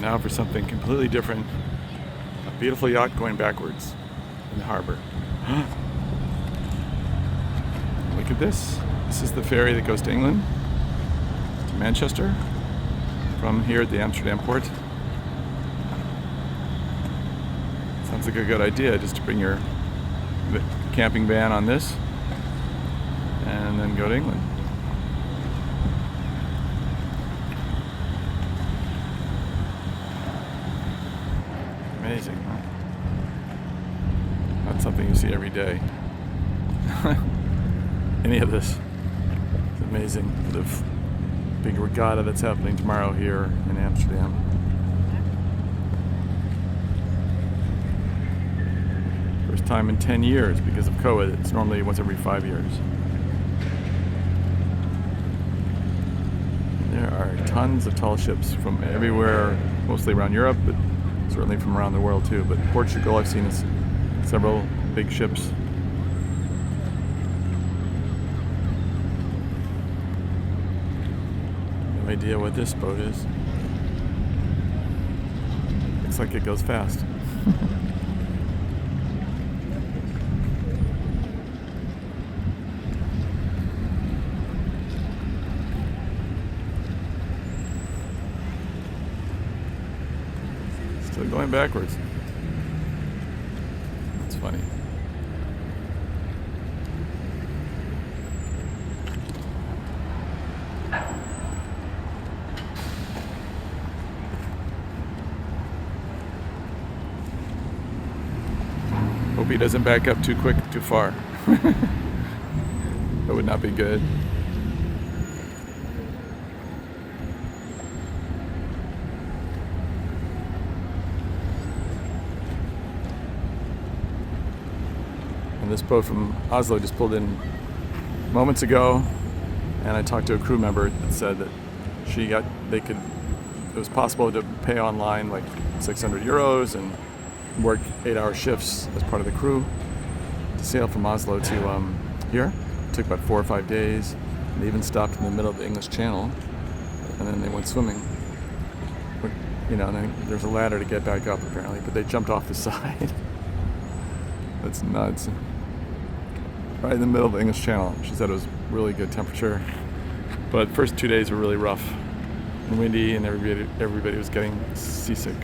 now for something completely different. A beautiful yacht going backwards in the harbor. Look at this. This is the ferry that goes to England, to Manchester, from here at the Amsterdam port. Sounds like a good idea, just to bring your camping van on this and then go to England. Amazing, huh? Not something you see every day. Any of this. It's amazing. The big regatta that's happening tomorrow here in Amsterdam. First time in 10 years because of COVID. It's normally once every 5 years. There are tons of tall ships from everywhere, mostly around Europe, but certainly from around the world too. But Portugal, I've seen several big ships. No idea what this boat is. Looks like it goes fast. Still going backwards. That's funny. Hope he doesn't back up too quick, too far. That would not be good. And this boat from Oslo just pulled in moments ago, and I talked to a crew member that said that it was possible to pay online like 600 euros and work 8-hour shifts as part of the crew to sail from Oslo to here. It took about 4 or 5 days. They even stopped in the middle of the English Channel, and then they went swimming. You know, and then there's a ladder to get back up apparently, but they jumped off the side. That's nuts. Right in the middle of the English Channel. She said it was really good temperature, but the first 2 days were really rough and windy, and everybody was getting seasick.